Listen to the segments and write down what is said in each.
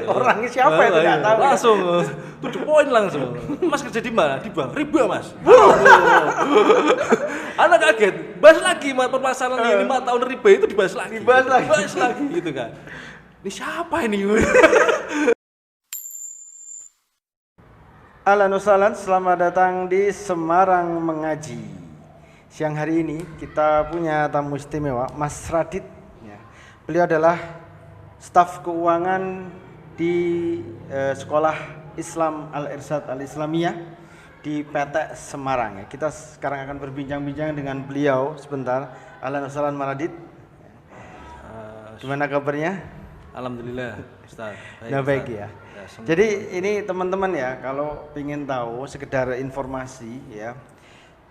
Orangnya siapa itu nggak tahu. Langsung 7 poin langsung. Mas kerja di mana? Di bank. Riba mas. Anak kaget. Bahas lagi permasalahan ini 5 tahun riba itu dibahas lagi. Dibahas lagi gitu kan. Ini siapa ini? Ahlan wasahlan, selamat datang di Semarang Mengaji. Siang hari ini kita punya tamu istimewa, Mas Radit. Ya. Beliau adalah staf keuangan di Sekolah Islam Al-Irsyad Al-Islamiyah di PT Semarang. Ya. Kita sekarang akan berbincang-bincang dengan beliau sebentar. Ahlan wasahlan, Mas Radit. Gimana kabarnya? Alhamdulillah, Ustaz. Baik ya. Jadi ini teman-teman ya, kalau ingin tahu sekedar informasi ya,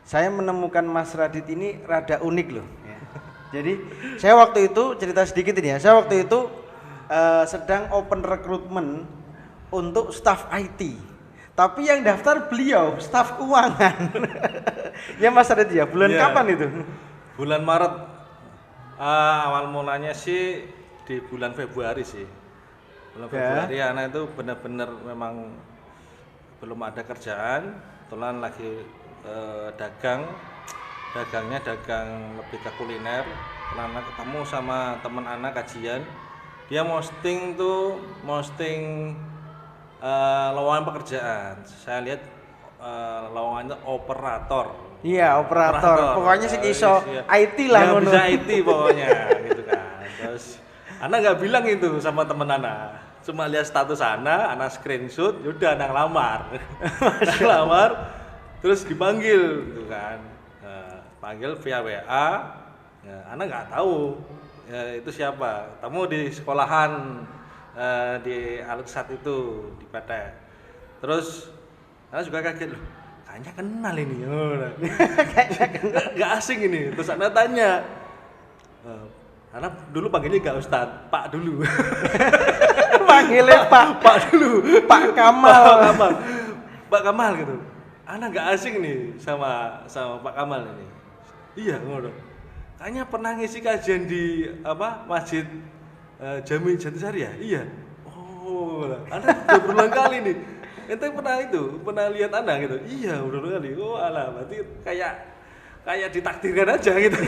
saya menemukan Mas Radit ini rada unik loh. Ya. Jadi saya waktu itu cerita sedikit ini ya, saya waktu itu sedang open recruitment untuk staf IT, tapi yang daftar beliau staf keuangan. Ya Mas Radit ya, bulan kapan itu? Bulan Maret. Awal mulanya sih di bulan Februari sih. Bulan Februari anak itu benar-benar memang belum ada kerjaan, kebetulan lagi dagangnya dagang lebih ke kuliner. Karena ketemu sama teman anak kajian, dia posting lowongan pekerjaan. Saya lihat lowongannya operator. Iya, operator. Pokoknya sih iso IT lah ngono. Bisa IT pokoknya gitu kan. Terus anak nggak bilang itu sama temen anak, cuma lihat status anak screenshot, yaudah anak lamar, terus dipanggil gitu kan, panggil via WA, ya, anak nggak tahu ya, itu siapa, temu di sekolahan di Al-Irsyad itu di PT, terus anak juga kaget loh, kayaknya kenal ini, nggak asing ini, terus anak tanya. Karena dulu panggilnya enggak Ustadz, Pak dulu. Panggilnya Pak dulu, Pak Kamal. Pak Kamal gitu. Anak enggak asing nih sama Pak Kamal ini. Iya, ngono. Kayaknya pernah ngisi kajian di Masjid Jami Jatisari ya? Iya. Oh, anak udah berulang kali nih. Ente pernah lihat anak gitu? Iya, berulang kali. Oh, alah, berarti kayak ditakdirkan aja gitu,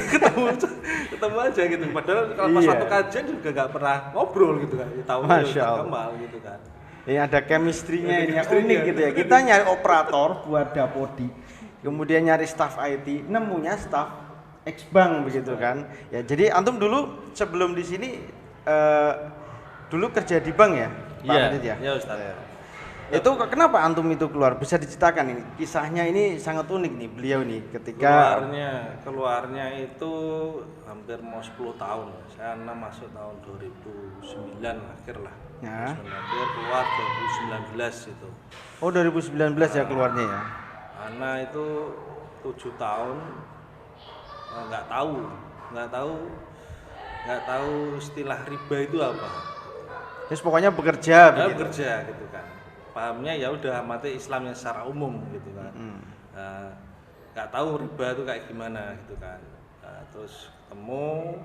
ketemu aja gitu. Padahal kalau pas waktu kajian juga nggak pernah ngobrol gitu kan, tahu Kamal gitu kan. Ini ada chemistry-nya ini yang unik gitu ya. Kita nyari operator buat Dapodi, kemudian nyari staff IT, nemunya staff X-Bank begitu kan. Ya jadi antum dulu sebelum di sini dulu kerja di bank ya, Pak Radit ya? Iya Ustaz. Itu kenapa antum itu keluar? Bisa diceritakan ini kisahnya, ini sangat unik nih beliau nih ketika keluarnya itu hampir mau 10 tahun. Saya masuk tahun 2009 akhir lah. Ya. 2009 keluar 2019 itu. Oh 2019 ya keluarnya ya. Anak itu 7 tahun nggak tahu istilah riba itu apa. Terus pokoknya bekerja gitu kan. Pahamnya ya udah mati Islamnya secara umum gitu kan, nggak tahu riba itu kayak gimana gitu kan, terus ketemu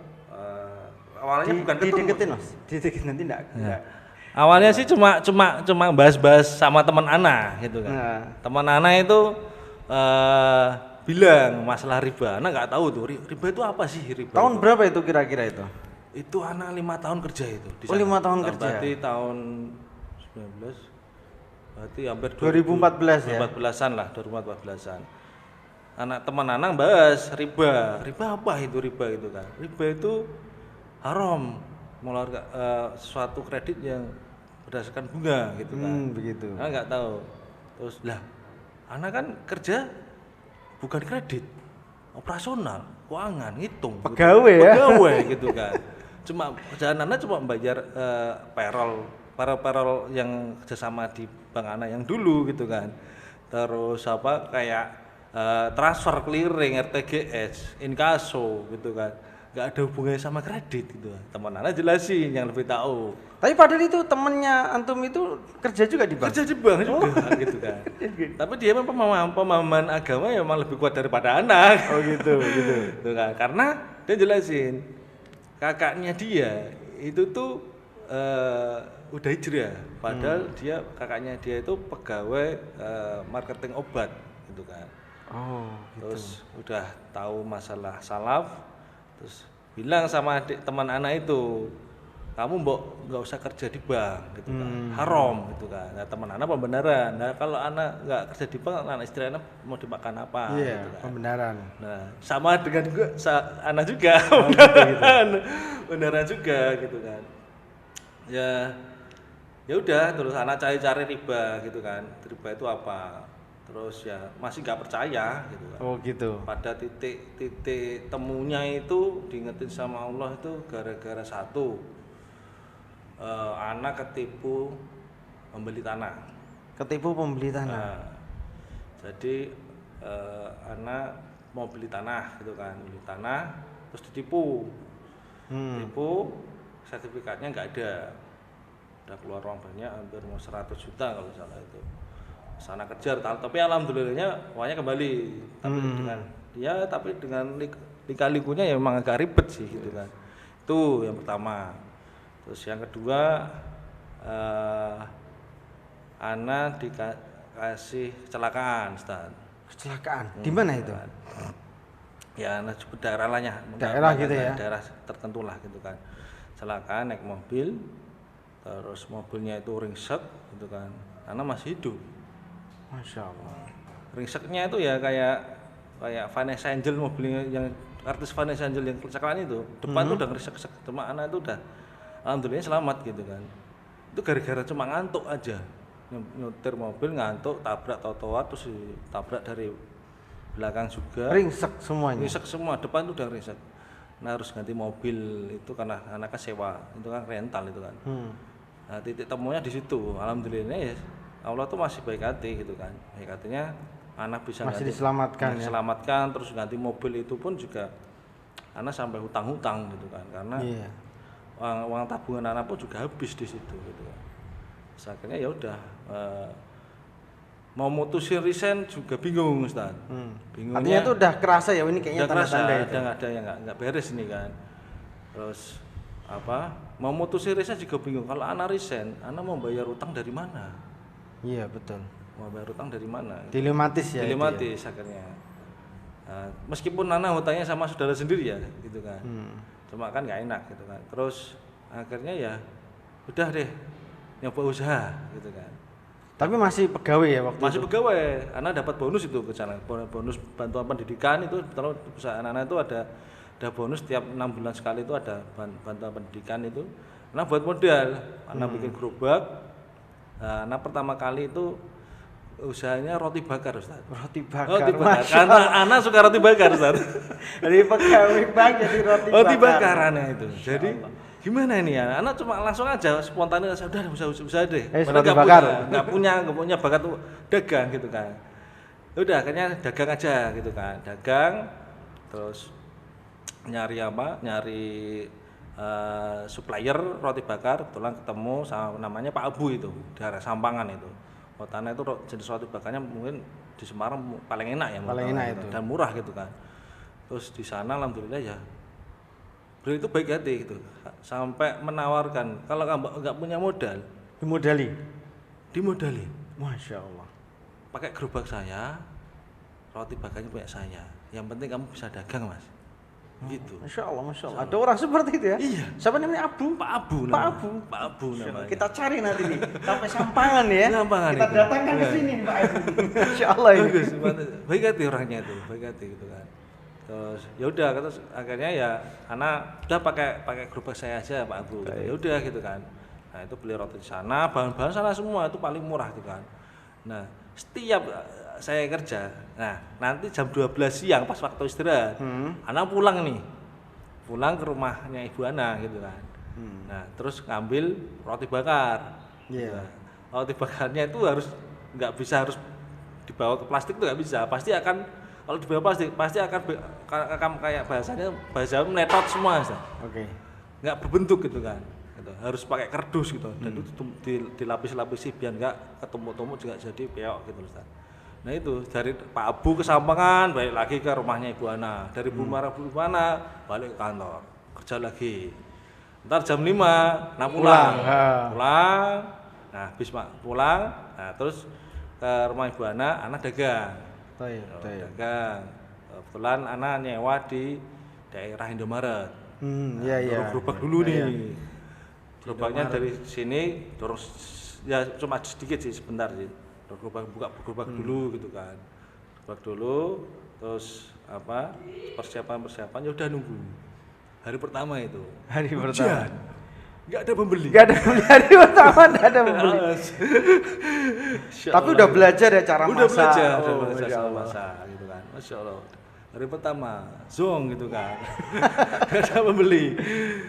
awalnya bukan dideketin mas, dideketin nanti enggak. Awalnya sih cuma bahas-bahas sama teman anak gitu kan, teman anak itu bilang masalah riba, anak nggak tahu tuh riba itu apa sih riba. Tahun itu berapa itu kira-kira itu? Itu anak 5 tahun kerja itu. Oh 5 tahun kerja. Berarti tahun 19. Berarti hampir 2014 ya? 2014-an lah, 2014-an. Teman anak bahas riba apa itu riba itu kan? Riba itu haram, mengeluarkan suatu kredit yang berdasarkan bunga gitu kan. Begitu. Anak nggak tahu. Terus lah, anak kan kerja bukan kredit, operasional, keuangan, ngitung. Pegawai gitu. Ya? Pegawai gitu kan. Cuma kerjaan anak cuma membayar payroll yang kerjasama di bank anak yang dulu gitu kan, terus kayak transfer clearing, RTGS, inkaso gitu kan, nggak ada hubungannya sama kredit gitu. Teman anak jelasin yang lebih tahu. Tapi padahal itu temennya antum itu kerja juga di bank? Kerja di bank juga gitu kan. Tapi dia memang pemahaman agama ya memang lebih kuat daripada anak. Oh gitu. Gitu kan. Karena dia jelasin kakaknya dia itu tuh udah hijrah, padahal dia kakaknya dia itu pegawai marketing obat gitu kan. Oh, Terus udah tahu masalah salaf, terus bilang sama adik teman anak itu, kamu nggak usah kerja di bank gitu kan, haram gitu kan. Nah teman anak pembenaran. Nah kalau anak nggak kerja di bank, anak istri anak mau dimakan apa? Iya, gitu kan. pembenaran. Nah sama dengan gue, anak juga, pembenaran juga gitu kan. Ya udah, terus anak cari-cari riba gitu kan. Riba itu apa? Terus ya masih nggak percaya gitu kan. Oh gitu. Pada titik temunya itu diingetin sama Allah itu gara-gara satu, anak ketipu membeli tanah. Ketipu pembeli tanah. Nah, jadi anak mau beli tanah gitu kan, beli tanah terus ditipu. Tipu, sertifikatnya nggak ada. Udah keluar uang banyak, hampir mau 100 juta kalau salah itu. Sana kejar, tapi alhamdulillahnya uangnya kembali. Tapi dengan lika-likunya ya memang agak ribet sih gitu kan. Itu yang pertama. Terus yang kedua, Ana dikasih kecelakaan, Ustaz. Kecelakaan. Di mana itu? Ya, Ana sebut daerah lahnya. Daerah gitu ya. Daerah tertentu lah gitu kan. Kecelakaan naik mobil, terus mobilnya itu ringsek gitu kan. Ana masih hidup. Masya Allah. Ringseknya itu ya kayak Vanessa Angel, mobilnya yang artis Vanessa Angel yang kecelakaan itu depan tuh udah ngerisak-risak, cuma anak itu udah alhamdulillah selamat gitu kan. Itu gara-gara cuma ngantuk aja, nyetir mobil ngantuk, tabrak trotoar, terus ditabrak dari belakang juga. Ringsek semuanya. Ringsek semua, depan tuh udah ringsek. Nah harus ganti mobil itu karena anaknya sewa, itu kan rental itu kan. Nah titik temunya di situ, alhamdulillah ya Allah tuh masih baik hati gitu kan. Baik hatinya anak bisa masih ganti, diselamatkan ya. Diselamatkan, terus ganti mobil itu pun juga anak sampai hutang-hutang gitu kan. Karena uang tabungan anak pun juga habis di situ gitu kan. Terus akhirnya ya udah mau mutusin resign juga bingung Ustaz. Bingungnya, artinya itu udah kerasa ya ini kayaknya tanda-tanda itu. Ada yang nggak beres ini kan. Terus mau mutusin resign juga bingung. Kalau anak resign, anak mau bayar utang dari mana? Iya betul. Mau bayar utang dari mana? Dilematis ya. Dilematis akhirnya. Nah, meskipun anak hutangnya sama saudara sendiri ya, gitu kan. Cuma kan nggak enak gitu kan. Terus akhirnya ya udah deh nyoba usaha gitu kan. Tapi masih pegawai ya waktu masih itu? Pegawai, anak dapat bonus itu ke sana. Bonus bantuan pendidikan itu kalau perusahaan anak itu ada bonus tiap 6 bulan sekali itu ada bantuan pendidikan itu. Anak buat modal, anak bikin gerobak. Nah, pertama kali itu usahanya roti bakar Ustaz. Roti bakar. Roti bakar. Karena anak suka roti bakar Ustaz. Dari pegawai bank jadi roti bakar. Bakarannya itu. Jadi gimana ini ya? Anak cuma langsung aja spontan udah usaha deh. Roti bakar. Nggak punya bakat dagang gitu kan. Udah akhirnya dagang aja gitu kan. Dagang terus nyari supplier roti bakar, kebetulan ketemu sama namanya Pak Abu itu, daerah Sampangan itu. Kotanya itu jenis roti bakarnya mungkin di Semarang paling enak ya, paling enak itu dan murah gitu kan. Terus di sana alhamdulillah ya beliau itu baik hati gitu, sampai menawarkan kalau nggak punya modal dimodali. Masya Allah. Pakai gerobak saya, roti bakarnya punya saya. Yang penting kamu bisa dagang mas. Gitu. Masya Allah. Ada orang seperti itu ya? Iya. Siapa namanya Abu? Pak Abu namanya. Kita cari nanti nih sampai Sampangan ya. Sampangan kita itu. Datangkan ke sini Pak Abu. Masya Allah ini. Bagus, baik hati orangnya itu, baik hati gitu kan. Terus ya udah, terus akhirnya ya anak udah pakai gerobak saya aja Pak Abu. Gitu. Ya udah gitu kan. Nah itu beli roti di sana, bahan-bahan sana semua itu paling murah gitu kan. Nah setiap saya kerja, nah nanti jam 12 siang pas waktu istirahat, anak pulang ke rumahnya ibu anak gitu kan. Nah terus ngambil roti bakar. Iya. Nah, roti bakarnya itu harus dibawa ke plastik itu nggak bisa, pasti akan kalau dibawa plastik pasti akan kayak bahasa meletot semua. Oke. Nggak berbentuk gitu kan. Gitu. Harus pakai kardus gitu dan itu dilapis-lapisi biar nggak ketumpuk-tumpuk juga jadi peok gitu Ustaz. Nah itu dari Pak Abu ke Sampangan balik lagi ke rumahnya Ibu Ana, dari rumah Ibu Ana balik ke kantor kerja lagi. Ntar jam 5, nah Pulang, pulang, nah habis pulang, nah terus ke rumah ibu anak dagang. Baik, baik. Dagang. Kebetulan anak nyewa di daerah Indomaret. Iya iya. Dorong gerobak dulu Iya. nih. Gerobaknya dari sini dorong ya cuma sedikit sih sebentar sih. Dorong gerobak buka gerobak dulu gitu kan. Gerobak dulu terus apa? Persiapan ya udah nunggu. Hari pertama itu. Hari Hujan. pertama. Enggak ada pembeli. Enggak ada pembeli hari pertama, enggak ada pembeli. Tapi udah belajar ya cara udah masak. Belajar, Oh, udah belajar Masya cara Allah. masak gitu kan. Masya Allah. Hari pertama, zong gitu kan. Gak ada pembeli.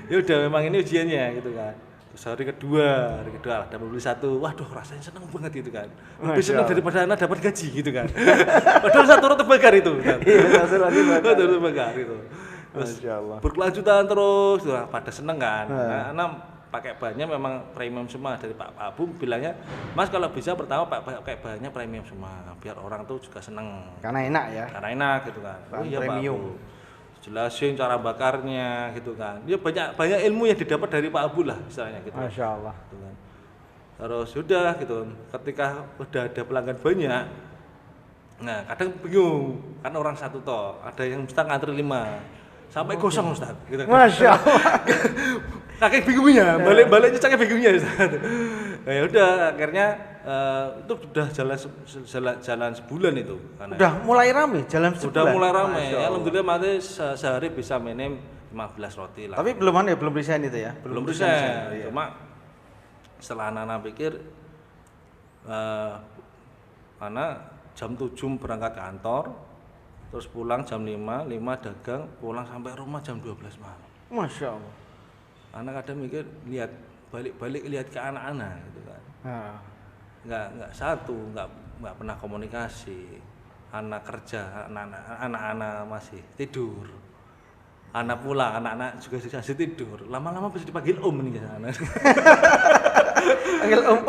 Ya udah memang ini ujiannya gitu kan. Terus hari kedua ada pembeli satu. Waduh, rasanya seneng banget gitu kan. Lebih Masya seneng Allah. daripada anak dapat gaji gitu kan. Padahal satu roti bakar itu kan. Iya, satu roti bakar itu. Terus Masya Allah. berkelanjutan terus, wah, pada seneng kan. Nah. Anak pakai bahannya memang premium semua dari Pak Abu bilangnya, Mas kalau bisa pertama pakai bahannya premium semua biar orang tuh juga seneng. Karena enak ya. Karena enak gitu kan. Bahan Pak premium. Abu. Jelasin cara bakarnya gitu kan. Ya banyak ilmu yang didapat dari Pak Abu lah istilahnya gitu. Masya Allah. Gitu kan. Terus sudah gitu. Ketika udah ada pelanggan banyak, nah kadang bingung kan orang satu toh, ada yang mesti ngantri 5 sampai kosong Ustaz gitu. Masya Allah. Saking bingungnya, balik-baliknya saking bingungnya Ustaz. Nah, ya udah akhirnya itu sudah jalan sebulan itu karena Udah mulai rame jalan sudah sebulan. mulai ramai. Masya Allah. Alhamdulillah mati sehari bisa minim 15 roti lah. Tapi belum belum resign itu ya. belum resign. bisa. Iya. Cuma setelah anak-anak pikir anak jam 7 berangkat kantor, terus pulang jam 5 dagang, pulang sampai rumah jam 12 malam. Masya Allah. Anak kadang mikir lihat balik-balik lihat ke anak-anak gitu kan. Nah, Nggak satu, nggak pernah komunikasi. Anak kerja, anak-anak masih tidur. Anak pulang, anak-anak juga masih tidur. Lama-lama bisa dipanggil om nih anak. panggil om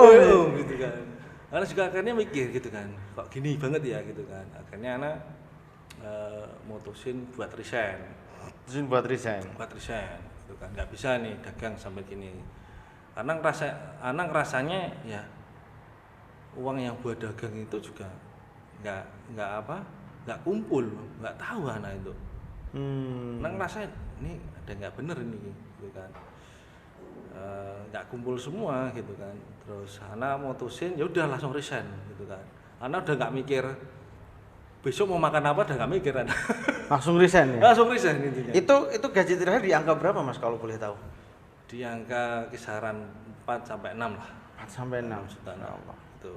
gitu kan. Anak juga akhirnya mikir gitu kan, kok gini banget ya gitu kan. Akhirnya anak mutusin buat resign. Terus buat resign. Gitu kan. Nggak bisa nih dagang sampai gini. Karena anak ngerasanya ya uang yang buat dagang itu juga nggak kumpul, nggak tahu anak itu. Anak ngerasa ini ada nggak bener ini gitu kan. Nggak kumpul semua gitu kan. Terus anak mutusin ya udah langsung resign gitu kan. Anak udah nggak mikir besok mau makan apa, udah nggak mikir anak. Langsung resign ya. Langsung resign intinya. Itu gaji terakhir di angka berapa Mas kalau boleh tahu? Di angka kisaran 4 sampai 6 lah. 4 sampai 6 juta. Ya Allah. Itu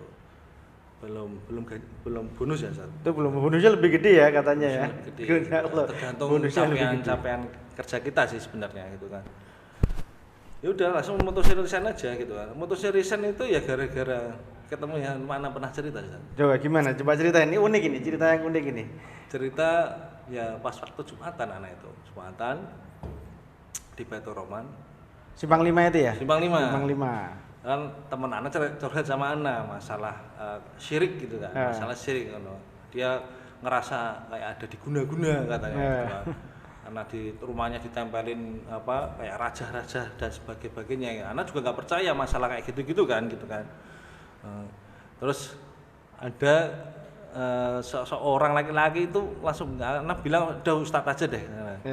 belum bonus ya Sat. Itu belum bonusnya lebih gede ya katanya ya. Gede. Ya Allah. Tergantung Bonusnya lebih gede. capaian kerja kita sih sebenarnya gitu kan. Ya udah langsung mutusin resign aja gitu kan. Mutusin resign itu ya gara-gara ketemu yang mana pernah cerita Sat. Coba gimana? Coba ceritain. Ini unik ini, cerita yang unik ini. Cerita ya pas waktu Jumatan anak itu. Jumatan di Baitur Rahman. Simpang 5 itu ya? Simpang 5. Simpang 5. Kan teman anak curhat sama anak masalah syirik gitu kan, masalah syirik kan. Dia ngerasa kayak ada diguna-guna katanya gitu kan. Karena di rumahnya ditempelin apa kayak raja-raja dan sebagainya. Anak juga nggak percaya masalah kayak gitu-gitu kan gitu kan. Terus ada seorang laki-laki itu langsung anak bilang udah Ustadz aja deh.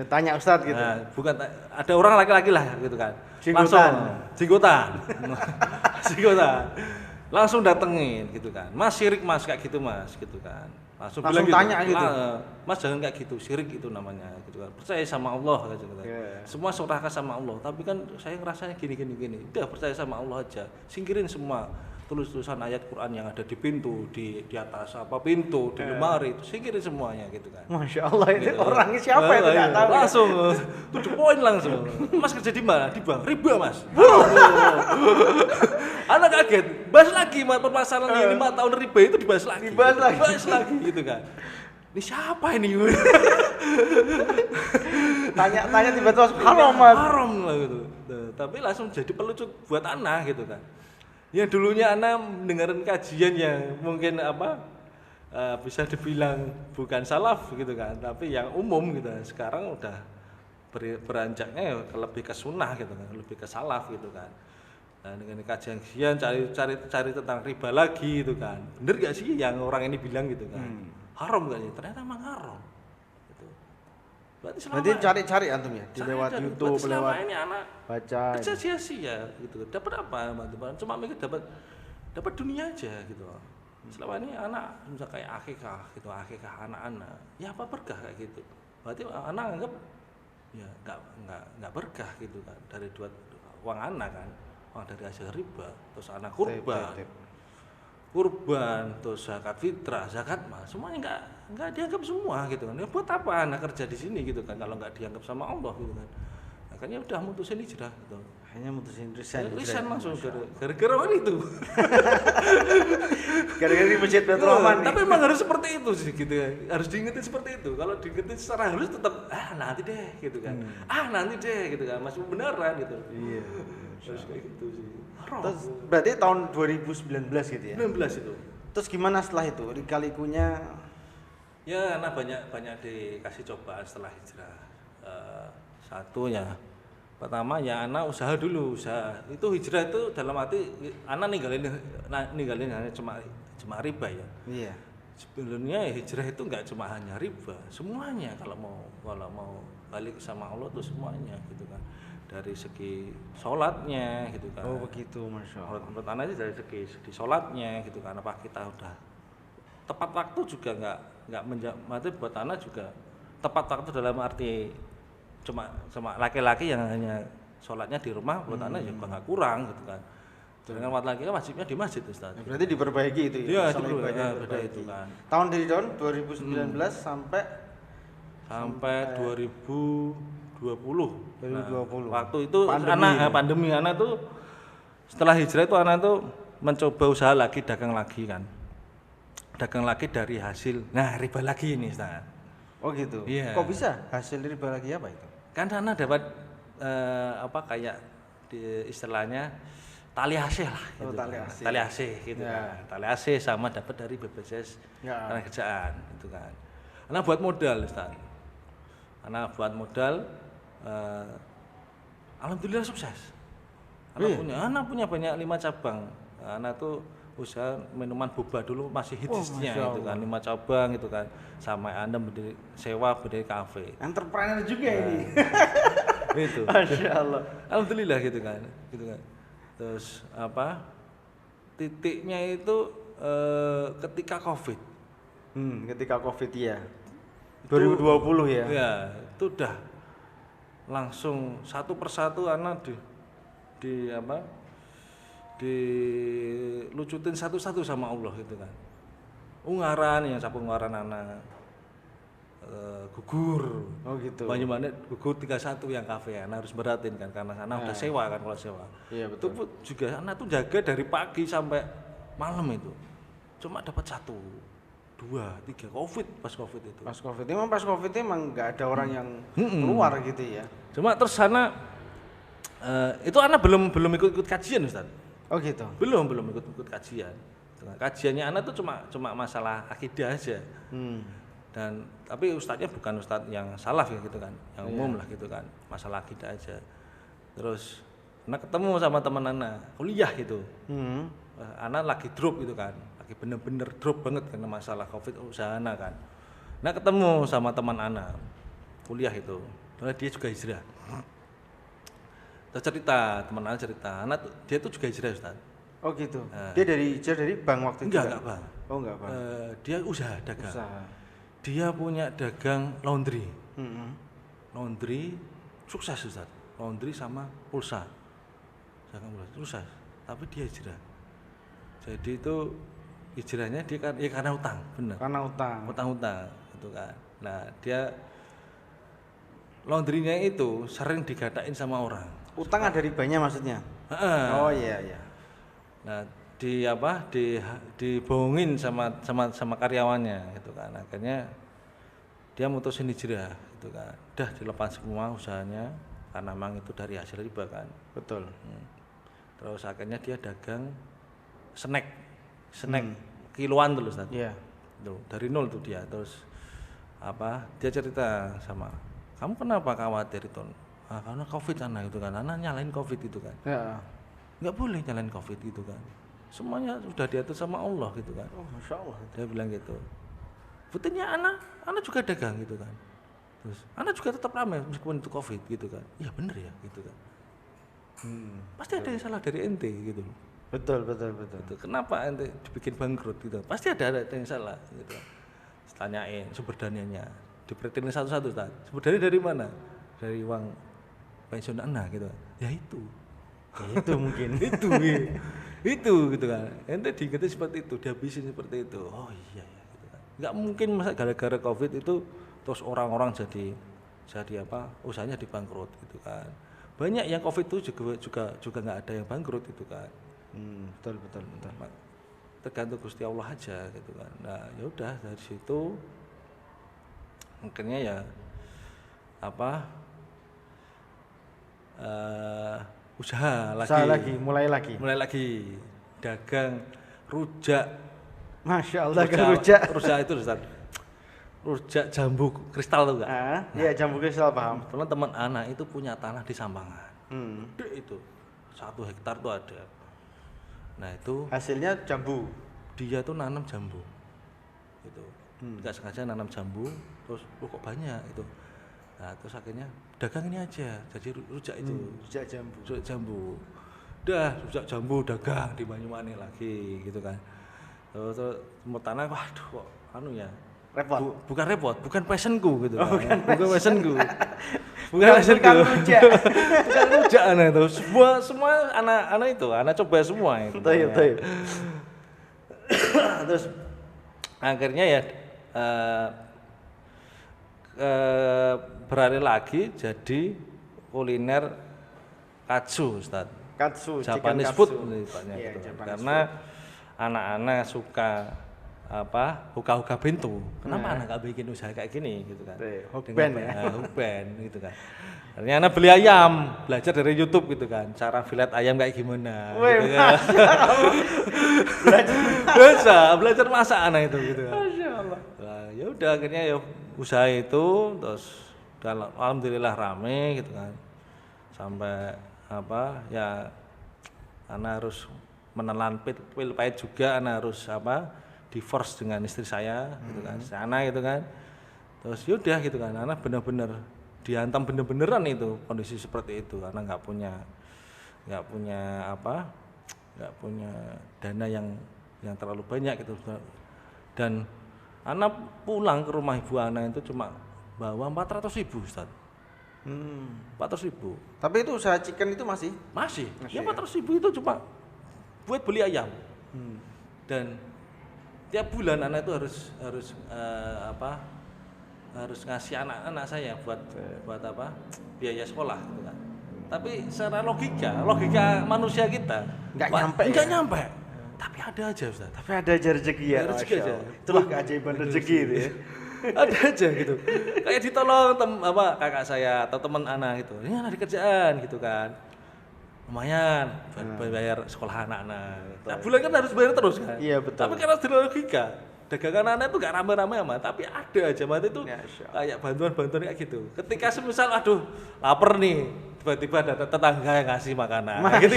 Tanya Ustadz gitu. Nah, bukan ada orang laki-laki lah gitu kan. Jenggotan. Jenggotan. Langsung datengin gitu kan. Mas syirik Mas kayak gitu Mas gitu kan. Langsung bilang gitu. Tanya gitu. Mas jangan kayak gitu, syirik itu namanya gitu kan. Percaya sama Allah gitu kan. Semua serahkan sama Allah, tapi kan saya ngerasanya gini. Udah percaya sama Allah aja. Singkirin semua tulisan ayat Quran yang ada di pintu, di atas apa pintu, di lemari itu singkirin semuanya gitu kan. Masya Allah itu Gitu. orangnya siapa itu nggak tahu. Langsung 7 poin langsung. Mas kerja di mana? Di bank. Riba Mas. Anak kaget. Bahas lagi permasalahan yang 5 tahun riba itu dibahas lagi. Dibahas lagi gitu kan. Ini siapa ini? Tanya tiba-tiba haram Mas. Haram lah gitu. Nah, tapi langsung jadi pelucut buat anak gitu kan. Yang dulunya anak mendengarkan kajian yang mungkin bisa dibilang bukan salaf gitu kan, tapi yang umum gitu. Sekarang udah beranjaknya ya lebih ke sunnah gitu kan, lebih ke salaf gitu kan. Nah dengan kajian cari tentang riba lagi gitu kan, bener gak sih yang orang ini bilang gitu kan, haram gak sih? Ternyata emang haram gitu. Berarti cari-cari antum ya, lewat YouTube, selama lewat ini anak baca. kerja sia-sia gitu, dapat apa teman-teman? Cuma mikir dapat dunia aja gitu. Selama ini anak misal kayak akikah gitu, akikah anak-anak, ya apa berkah kayak gitu. Berarti anak anggap ya nggak berkah gitu kan dari uang anak kan, uang dari hasil riba, terus anak kurban, terus zakat fitrah, zakat mah semuanya nggak dianggap semua gitu kan. Ya buat apa anak kerja di sini gitu kan kalau nggak dianggap sama Allah gitu kan. Makanya udah mutusin hijrah gitu. Hanya mutusin resign. Resign langsung gara-gara itu. Gara-gara di Masjid Baitur Rahman. Tapi emang harus seperti itu sih gitu ya. Harus diingetin seperti itu. Kalau diingetin secara halus tetap nanti deh gitu kan. Nanti deh gitu kan. Masih beneran gitu. Iya. Terus kayak gitu sih. Terus berarti tahun 2019 gitu ya. 19 itu. Terus gimana setelah itu? Lika-likunya ya karena banyak dikasih cobaan setelah hijrah. Satunya pertama ya anak usaha dulu, itu hijrah itu dalam arti anak ninggalin hanya cuma riba ya. Iya. Sebenarnya hijrah itu nggak cuma hanya riba, semuanya kalau mau balik sama Allah tuh semuanya gitu kan. Dari segi sholatnya gitu kan. Oh begitu, masya Allah. Menurut anak sih dari segi sholatnya gitu kan, apa kita udah tepat waktu juga nggak maksudnya buat anak juga tepat waktu dalam arti cuma laki-laki yang hanya sholatnya di rumah buat anak juga nggak kurang gitu kan. Dengan laki-laki kan wajibnya di masjid Ustaz. Ya, berarti diperbaiki itu ya. Iya, Beda itu kan. Tahun 2019 sampai 2020. 2020. Nah, waktu itu pandemi anak tuh setelah hijrah itu anak tuh mencoba usaha lagi, dagang lagi kan. Dagang lagi dari hasil. Nah, riba lagi ini Ustaz. Oh gitu. Iya. Kok bisa hasil riba lagi apa itu? Kan anak dapat kayak istilahnya tali asih lah gitu. Tali asih gitu kan. Tali asih sama dapat dari BPJS Ketenagakerjaan gitu kan. Anak buat modal Ustaz. Anak buat modal alhamdulillah sukses. Anak punya banyak 5 cabang. Anak tuh usaha minuman boba dulu masih hitsnya itu kan 5 cabang gitu kan. Sama Anda berdiri kafe. Entrepreneur juga ini. Gitu. Masya Allah. Alhamdulillah gitu kan. Terus titiknya itu ketika Covid. Ketika Covid ya. 2020 ya. Ya, itu udah langsung satu persatu anak dilucutin satu-satu sama Allah gitu kan. Ungaran yang sapu ungaran anak gugur. Oh gitu. Banyumanik gugur 31 yang kafe anak harus beratin kan karena anak udah sewa kan kalau sewa. Iya betul. Itu juga anak tuh jaga dari pagi sampai malam itu. Cuma dapat 1, 2, 3 pas covid itu. Pas covid emang nggak ada orang yang keluar gitu ya. Cuma terus sana itu anak belum ikut kajian Ustaz. Oh gitu. Belum ikut kajian. Kajiannya anak tuh cuma masalah akidah aja. Dan tapi ustadznya bukan ustadz yang salaf ya gitu kan, yang umum lah gitu kan, masalah akidah aja. Terus anak ketemu sama teman anak kuliah gitu. Anak lagi drop gitu kan, lagi bener-bener drop banget karena masalah covid usaha anak kan. Nah ketemu sama teman anak kuliah itu, karena dia juga hijrah. Terus teman anak cerita, dia tuh juga hijrah Ustaz. Oh gitu. Dia hijrah dari bank waktu itu? Enggak bang. Oh enggak bang. Dia dagang. Dia punya dagang laundry. Laundry sukses Ustaz. Laundry sama pulsa. Dagang pulsa sukses. Tapi dia hijrah. Jadi itu hijrahnya dia kan karena utang, benar. Karena utang. Utang gitu kan. Nah, dia laundrynya itu sering digatain sama orang. Utang ada ribanya maksudnya? Oh iya. Nah, dibohongin sama karyawannya gitu kan. Akhirnya dia mutusin hijrah gitu kan. Udah dilepas semua usahanya karena memang itu dari hasil riba kan. Betul. Terus akhirnya dia dagang snack kiloan tuh Ustaz. Iya. Tuh, dari nol tuh dia. Terus dia cerita sama kamu kenapa khawatir itu? Karena COVID anak itu kan, anak nyalain COVID itu kan. Ya. Nggak boleh nyalain COVID gitu kan. Semuanya sudah diatur sama Allah gitu kan. Oh, Masya Allah. Dia bilang gitu. Buktinya anak juga dagang gitu kan. Terus anak juga tetap ramai meskipun itu COVID gitu kan. Iya bener ya gitu kan. Pasti ada yang salah dari ente gitu. Betul. Gitu. Kenapa ente dibikin bangkrut gitu? Pasti ada yang salah gitu. Tanyain sumber dananya, diperhatiin satu-satu Ustaz. Sumber dana dari mana? Dari uang pensiun anak gitu. Ya itu mungkin. itu gitu kan. Ente diingetin seperti itu, dihabisin seperti itu. Oh iya ya gitu kan. Enggak mungkin masa gara-gara Covid itu terus orang-orang jadi apa? Usahanya dibangkrut gitu kan. Banyak yang Covid itu juga enggak ada yang bangkrut gitu kan. Betul. Tergantung Gusti Allah aja gitu kan. Nah, ya udah dari situ akhirnya ya apa? Usaha lagi, mulai lagi dagang rujak. Masya Allah, dagang rujak Itu Ustaz. Rujak jambu kristal tuh enggak? Iya, jambu kristal paham. Pernah teman anak itu punya tanah di Sambangan. Itu 1 hektar tuh ada. Nah itu hasilnya jambu. Dia tuh nanam jambu. Gitu. Enggak sengaja nanam jambu, terus kok banyak itu. Nah terus akhirnya dagang ini aja, jadi rujak itu. Rujak jambu. Rujak jambu dagang di Banyuwangi lagi gitu kan. Terus mau tanah, waduh kok anu ya. Repot. Bukan repot, bukan passionku gitu. Bukan passionku. Bukan rujak anak itu. Semua anak itu, anak coba semua itu. Betul. Terus akhirnya ya beralih lagi jadi kuliner katsu, Ustaz. Japanese food gitu. Karena anak-anak suka huka-huka bento. Kenapa anak gak bikin usaha kayak gini gitu kan? Hukben gitu kan. Akhirnya anak beli ayam, belajar dari YouTube gitu kan. Cara filet ayam kayak gimana gitu kan. belajar masak anak itu gitu kan. Masyaallah. Nah, ya udah akhirnya ya usaha itu terus alhamdulillah rame gitu kan. Sampai ya anak harus menelan pil pahit juga, anak harus divorce dengan istri saya gitu kan, sana gitu kan. Terus yaudah gitu kan, anak bener-bener dihantam bener-beneran itu kondisi seperti itu, karena nggak punya dana yang terlalu banyak gitu. Dan anak pulang ke rumah ibu anak itu cuma bawa 400.000 Ustaz. 400.000. Tapi itu usaha chicken itu masih? Ya 400.000 itu cuma buat beli ayam. Dan tiap bulan anak itu harus ngasih anak-anak saya buat biaya sekolah gitu kan. Tapi secara logika manusia kita nggak nyampe. Tapi ada aja Ustaz. Tapi ada aja rezeki ya. Rezeki aja. Itulah keajaiban rezeki itu ya. Ada aja gitu. Kayak ditolong kakak saya atau teman anak gitu. Ini ada kerjaan gitu kan. Lumayan bayar sekolah anak-anak. Nah, bulan kan harus bayar terus kan. Iya betul. Tapi karena dari logika, dagangan anak itu gak rame-rame amat, tapi ada aja mati itu kayak bantuan-bantuan kayak gitu. Ketika semisal lapar nih, tiba-tiba ada tetangga yang ngasih makanan. Gitu.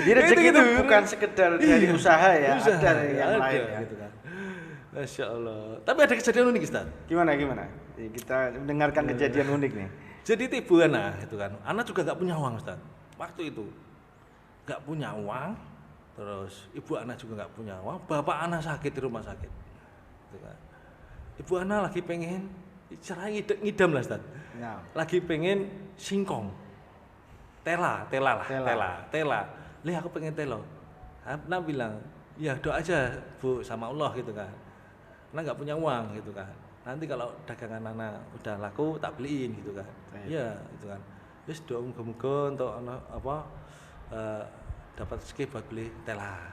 Jadi rezeki itu bukan sekedar dari usaha ya, ada yang lain ya. Gitu kan. Masya Allah. Tapi ada kejadian unik Ustaz. Gimana? Kita mendengarkan kejadian unik nih. Jadi ibu anak gitu kan, anak juga gak punya uang Ustaz. Waktu itu gak punya uang, terus ibu anak juga gak punya uang, bapak anak sakit di rumah sakit gitu kan. Ibu anak lagi pengen ngidam lah Ustaz. Lagi pengen singkong, tela. Aku pengen telo. Anak bilang, ya doa aja Bu sama Allah gitu kan. Anak gak punya uang gitu kan. Nanti kalau dagangan anak udah laku tak beliin gitu kan. Iya gitu kan. Terus doa muga-muga untuk anak dapat rezeki buat beli tela.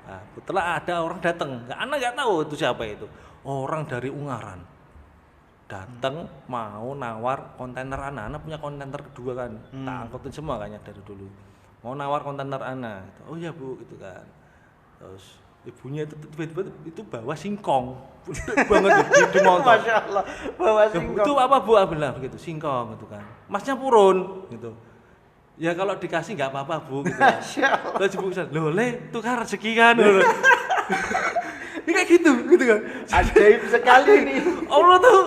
Nah, setelah ada orang datang, anak nggak tahu itu siapa itu. Orang dari Ungaran datang mau nawar kontainer anak punya kontainer kedua kan, tak angkutin semua kayaknya dari dulu. Mau nawar kontainer anak. Oh iya Bu gitu kan. Terus ibunya itu tiba-tiba itu bawa singkong. Gede banget di motor. Masya Allah, bawa singkong. Itu apa Bu? Bilang gitu, singkong gitu kan. Masnya purun gitu. Ya kalau dikasih nggak apa-apa Bu gitu. Masya Allah. Terus ibu bilang, "Loh, Le, itu kan rezeki kan." Ini kayak gitu kan. Ajaib sekali nih. Allah tuh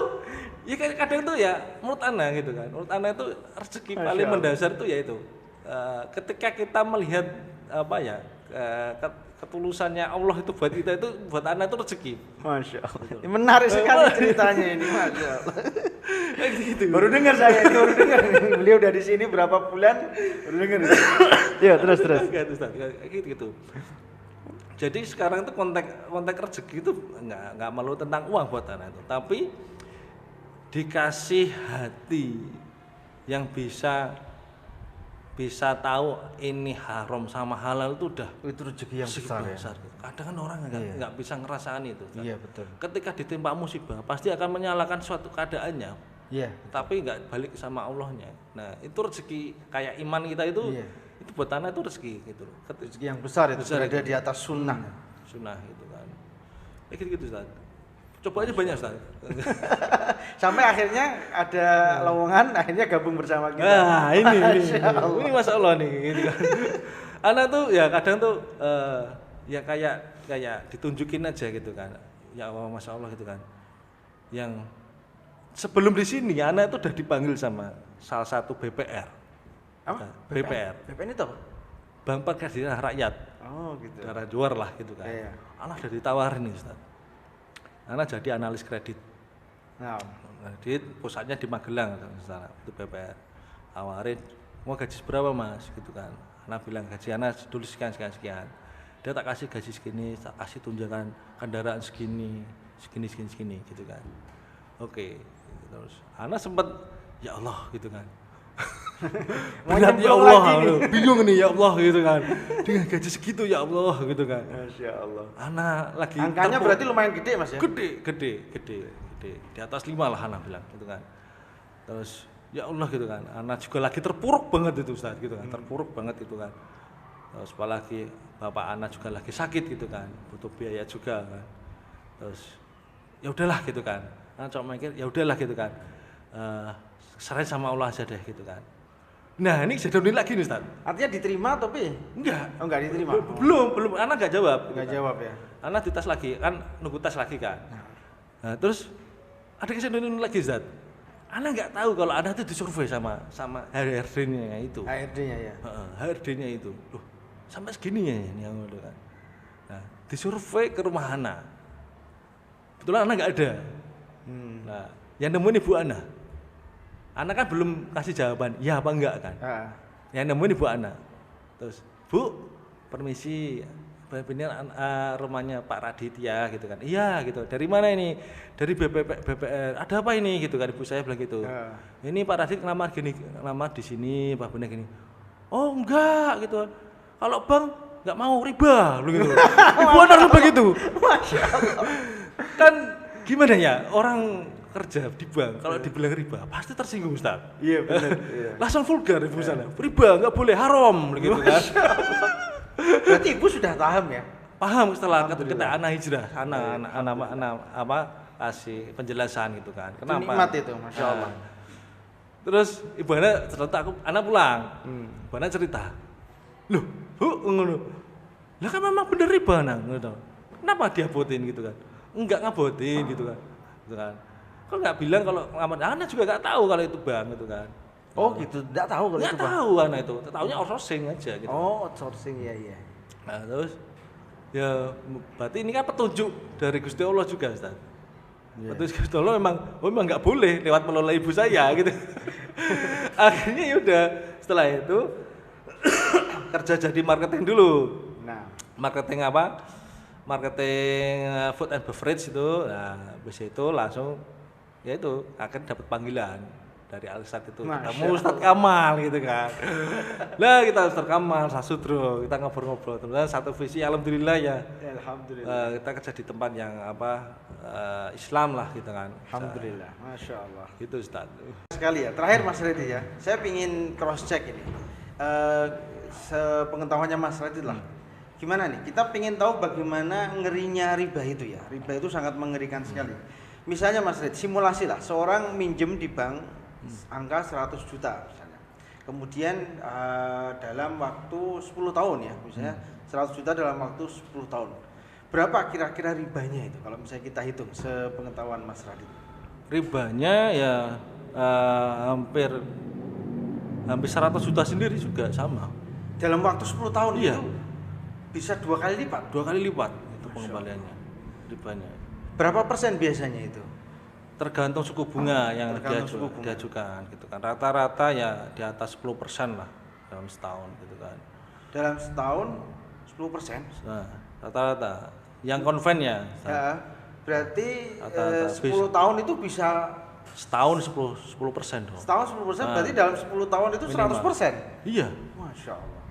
ya kadang tuh ya menurut Ana gitu kan. Menurut Ana itu rezeki Masya paling Allah. mendasar tuh ya itu. Ketika kita melihat apa ya ketulusannya Allah itu buat kita itu buat Ana itu rezeki. Masya Allah. Ini menarik sekali ceritanya ini, Masya Allah. Kayak gitu. Baru dengar saya ini, baru dengar. Beliau udah di sini berapa bulan, baru dengar. Ya terus. Kayak gitu. Jadi sekarang itu konteks rezeki itu nggak melulu tentang uang buat Ana itu, tapi dikasih hati yang bisa tahu ini haram sama halal itu udah Itu rezeki yang besar ya. Kadang kan orang nggak bisa ngerasain itu. Iya betul. Ketika ditimpa musibah pasti akan menyalahkan suatu keadaannya, Iya. tapi nggak balik sama Allahnya. Nah itu rezeki kayak iman kita itu, Iya. itu buat Ana itu rezeki gitu. Rezeki yang besar itu Besar berada itu. di atas sunnah. Sunnah gitu kan. Kayak gitu Ustaz. Coba aja banyak Ustaz. Sampai akhirnya ada lowongan, akhirnya gabung bersama kita. Nah, ini Masya Allah. ini Masya Allah nih gitu kan. Anak tuh ya kadang tuh ya kayak ditunjukin aja gitu kan. Ya Allah Masya Allah gitu kan. Yang sebelum di sini anak tuh udah dipanggil sama salah satu BPR. Apa? BPR. BPR itu apa? Bank Perkadilan Rakyat. Oh gitu. Darah juar lah gitu kan. Iya. Anak udah ditawarin nih Ustaz. Anak jadi analis kredit. Nah, Kredit pusatnya di Magelang sana itu BPR. Awarin mau gaji berapa Mas gitu kan. Anak bilang gaji anak dulu sekian. Dia tak kasih gaji segini, tak kasih tunjangan kendaraan segini gitu kan. Oke. Terus anak sempat ya Allah gitu kan. Berat ya nyemplung Allah, lagi nih. bingung nih ya Allah gitu kan. Dengan gaji segitu ya Allah gitu kan. Masya Allah. Anak lagi Angkanya berarti lumayan gede Mas ya? gede di atas 5 lah anak bilang gitu kan. Terus ya Allah gitu kan, anak juga lagi terpuruk banget itu Ustaz gitu kan, terpuruk banget itu kan. Terus apalagi bapak anak juga lagi sakit gitu kan, butuh biaya juga kan. Terus ya udahlah gitu kan, anak cuma mikir ya udahlah gitu kan, serahin sama Allah aja deh gitu kan. Nah ini kejadian lagi nih Ustaz. Artinya diterima tapi Enggak, oh enggak diterima. belum anak nggak jawab. Enggak jawab ya. Anak dites lagi kan, nunggu tes lagi kan. Nah, terus ada kejadian lagi Zat. Anak nggak tahu kalau anak itu disurvei sama HRD-nya itu. HRD-nya ya. HRD-nya itu. Loh, sampai segini ya ini yang udah kan. Nah, disurvei ke rumah anak. Kebetulan anak nggak ada. Nah, yang nemuin ibu anak. Anak kan belum kasih jawaban, ya apa enggak kan. Yang nemuin ibu anak. Terus, Bu, permisi, ini rumahnya Pak Raditya gitu kan. Iya gitu. Dari mana ini? Dari BPR. Ada apa ini gitu kan, ibu saya bilang gitu. Ini Pak Radit ngelamar gini, ngelamar di sini, Pak bener gini. Oh enggak gitu. Kalau Bang enggak mau riba gitu. Ibu anak begitu. Masya Allah. Kan gimana ya? Orang kerja di bank kalau dibilang riba pasti tersinggung Ustaz. Iya benar. Iya. Langsung vulgar ibu sana. Riba enggak boleh, haram gitu kan. Berarti ibu sudah paham ya? Paham setelah ketika anak hijrah, anak kasih penjelasan gitu kan. Itu nikmat itu, Masya Allah. Terus ibu anak cerita, anak pulang. Ibu anak cerita. Loh, Bu, ngono. Lah kan memang bener riba nang gitu. Kenapa diabotin gitu kan? Enggak ngabotin gitu kan. Gitu kan. Kok enggak bilang kalau ngamar anak juga enggak tahu kalau itu bank gitu kan. Oh gitu, enggak tahu kalau Enggak itu Bang. tahu anak itu, taunya outsourcing aja gitu. Oh, outsourcing ya iya. Nah, terus ya berarti ini kan petunjuk dari Gusti Allah juga Ustaz. Petunjuk Gusti Allah memang nggak boleh lewat melola ibu saya gitu. Akhirnya ya udah setelah itu kerja jadi marketing dulu. Nah, Marketing apa? Marketing food and beverage itu. Nah, habis itu langsung ya itu akan dapat panggilan dari Al-Ustad itu. Ketemu Ustad Kamal gitu kan. Lah kita Ustad Kamal, Sasudro, kita ngobrol-ngobrol. Terus satu visi alhamdulillah ya. Alhamdulillah. Kita kerja di tempat yang apa Islam lah gitu kan. Alhamdulillah, Masya Allah. Gitu Ustad. Sekali ya, terakhir Mas Reddy ya. Saya ingin cross check ini. Sepengetahuannya Mas Reddy lah. gimana nih? Kita pengen tahu bagaimana ngerinya riba itu ya. Riba itu sangat mengerikan sekali. Misalnya Mas Red, simulasi lah, seorang minjem di bank angka 100 juta misalnya. Kemudian dalam waktu 10 tahun ya, misalnya 100 juta dalam waktu 10 tahun. Berapa kira-kira ribanya itu kalau misalnya kita hitung sepengetahuan Mas Radit? Ribanya ya hampir 100 juta sendiri juga sama. Dalam waktu 10 tahun Iya. itu bisa 2 kali lipat. 2 kali lipat itu pengembaliannya, ribanya. Berapa persen biasanya itu? Tergantung suku bunga yang Tergantung suku bunga. diajukan gitu kan. Rata-rata ya di atas 10% lah dalam setahun gitu kan. Dalam setahun 10%. Nah, rata-rata yang konven ya. Ya, berarti Rata-rata 10 tahun itu bisa Setahun 10% dong. setahun 10%, berarti dalam 10 tahun itu Minimal. 100%. Iya, Masya Allah.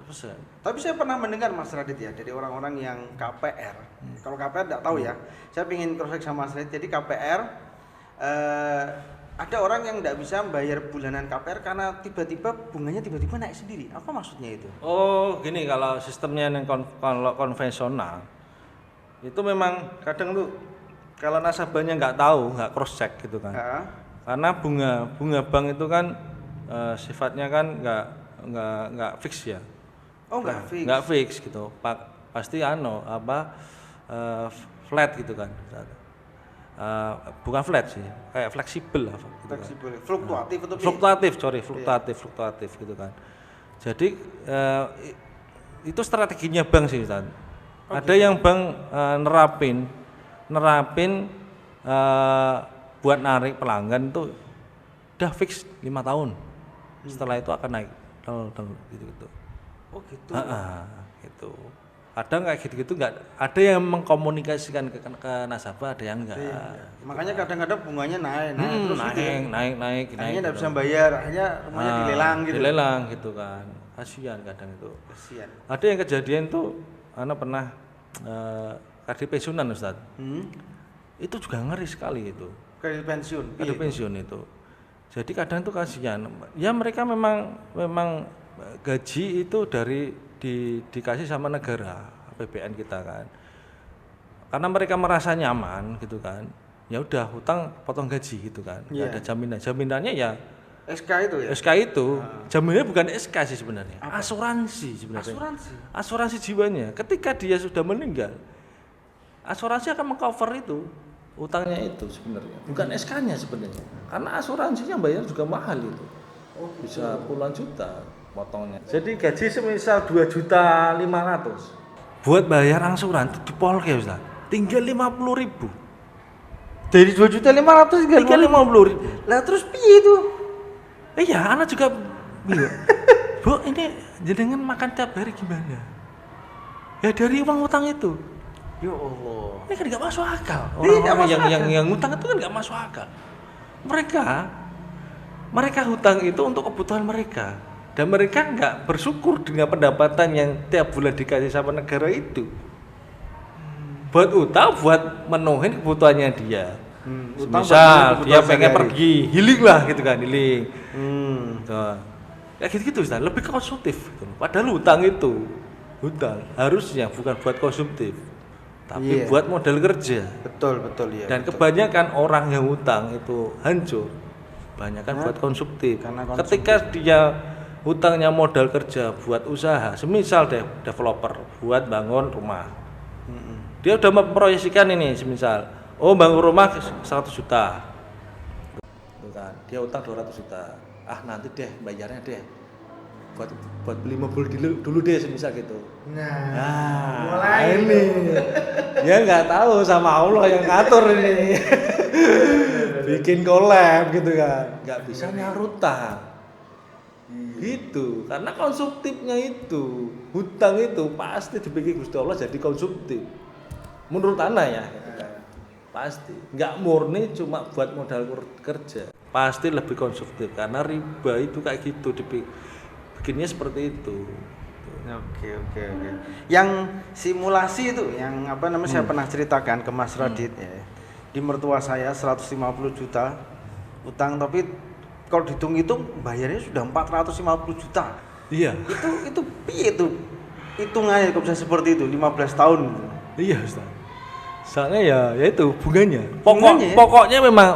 100%. Tapi saya pernah mendengar Mas Radit ya dari orang-orang yang KPR. Kalau KPR tidak tahu ya. Saya ingin cross check sama Mas Radit. Jadi KPR ada orang yang tidak bisa membayar bulanan KPR karena tiba-tiba bunganya tiba-tiba naik sendiri. Apa maksudnya itu? Oh, gini kalau sistemnya yang kalau konvensional itu memang kadang tuh kalau nasabahnya nggak tahu, nggak cross check gitu kan. Ya. Karena bunga bank itu kan sifatnya kan nggak fix ya. Oh, nggak fix. Nggak fix gitu. Pasti flat gitu kan. Bukan flat sih, kayak fleksibel lah gitu kan. Fleksibel, fluktuatif atau Fluktuatif gitu kan. Jadi itu strateginya bank sih Ustaz. Ada yang bank nerapin buat narik pelanggan itu udah fix 5 tahun. Setelah itu akan naik gitu. Oh gitu. Gitu. Kadang kayak gitu nggak ada yang mengkomunikasikan ke nasabah, ada yang enggak. Iya. Makanya kadang-kadang bunganya naik terus gitu ya. naik. Akhirnya tidak bisa bayar, akhirnya rumahnya dilelang gitu. Dilelang gitu kan. Kasihan kadang itu. Kasihan. Ada yang kejadian tuh anak pernah kredit pensiunan Ustaz. Itu juga ngeri sekali itu. Kredit pensiun. Kredit pensiun itu. Jadi kadang tuh kasihan. Ya mereka memang gaji itu dikasih sama negara, APBN kita kan. Karena mereka merasa nyaman gitu kan. Ya udah hutang potong gaji gitu kan. Iya. Ada jaminan. Jaminannya ya SK itu ya. SK itu. Jaminannya bukan SK sih sebenarnya. Asuransi sebenarnya. Asuransi jiwanya. Ketika dia sudah meninggal, asuransi akan mengcover itu utangnya itu sebenarnya. Bukan SK-nya sebenarnya. Karena asuransinya bayar juga mahal itu. Bisa puluhan juta potongnya. Jadi gaji semisal 2.500.000. Buat bayar angsuran itu dipolke Ustaz. Tinggal 50.000. Dari 2.500.000 Tinggal 50.000. Lah terus piye itu? Iya, anak juga bingung. Bu, ini jenengan makan tiap hari gimana? Ya dari uang utang itu. Ya Allah. Ini kan nggak masuk akal. Tidak Orang masuk yang ngutang itu kan nggak masuk akal. Mereka hutang itu untuk kebutuhan mereka. Dan mereka nggak bersyukur dengan pendapatan yang tiap bulan dikasih sama negara itu. Buat utang, buat menuhin kebutuhannya dia. Misal dia pengen pergi, healing lah gitu kan, healing. Tuh. Kayak gitu Ustaz, lebih ke konsumtif gitu. Padahal hutang harusnya bukan buat konsumtif, tapi buat modal kerja. Betul ya. Dan kebanyakan orang yang hutang itu hancur, kebanyakan buat konsumtif. Ketika dia hutangnya modal kerja buat usaha, semisal developer buat bangun rumah. Dia udah memproyeksikan ini, semisal bangun rumah 100 juta. Tuh kan, dia utang 200 juta. Nanti deh bayarnya deh. Buat beli mobil dulu deh semisal gitu. Nah, mulai ini. Dia nggak tahu sama Allah yang ngatur ini. Bikin collab gitu kan. Nggak bisa nyarutang. Gitu, karena konsumtifnya itu, hutang itu pasti dibikin Gusti Allah jadi konsumtif. Menurut ana ya, gitu kan. Pasti, nggak murni cuma buat modal kerja. Pasti lebih konsumtif karena riba itu kayak gitu, bikinnya seperti itu. Oke. Yang simulasi itu, yang saya pernah ceritakan ke Mas Radit ya. Di mertua saya 150 juta utang, tapi kalau dihitung-hitung bayarnya sudah 450 juta. Iya. Itu piye itu hitungannya kok bisa seperti itu 15 tahun gitu. Iya Ustaz. Soalnya ya itu bunganya. Bunganya ya? Pokoknya memang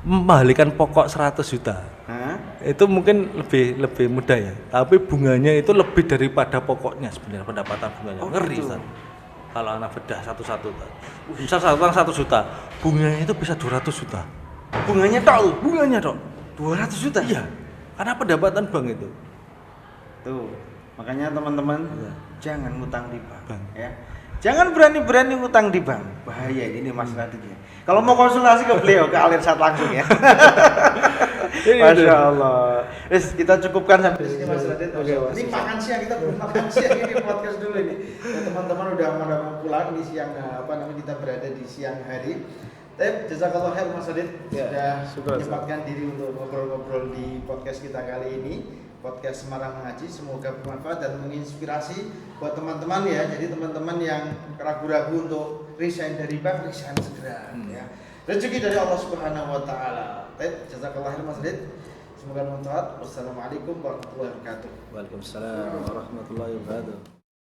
mengalihkan pokok 100 juta. Hah? Itu mungkin lebih mudah ya. Tapi bunganya itu lebih daripada pokoknya sebenarnya pendapatan bunganya. Oh, Ngeri gitu. Ustaz. Kalau anak bedah satu-satu. Misal satu orang 1 juta, bunganya itu bisa 200 juta. Bunganya tok lu. Bunganya dok. 200 juta. Iya. Karena pendapatan bank itu. Tuh. Makanya teman-teman Iya. jangan ngutang di bank, Bank. ya. Jangan berani-berani ngutang di bank. Bahaya ini Mas Radit ya. Kalau mau konsultasi ke beliau ke Alirsat langsung ya. Masya Allah. Kita cukupkan sampai sini Mas Radit. Ini makan siang, kita belum makan siang ini podcast dulu ini. Ya, teman-teman udah mau pulang ini siang kita berada di siang hari. Tapi jazakallah khair Mas Radit sudah menyempatkan diri untuk ngobrol-ngobrol di podcast kita kali ini. Podcast Semarang Mengaji, semoga bermanfaat dan menginspirasi buat teman-teman ya. Jadi teman-teman yang ragu-ragu untuk resign dari bank, resign segera ya. Rezeki dari Allah Subhanahu wa taala. Baik, jazakallah khair Mas Radit. Semoga bermanfaat. Wassalamualaikum warahmatullahi wabarakatuh. Waalaikumsalam warahmatullahi wabarakatuh.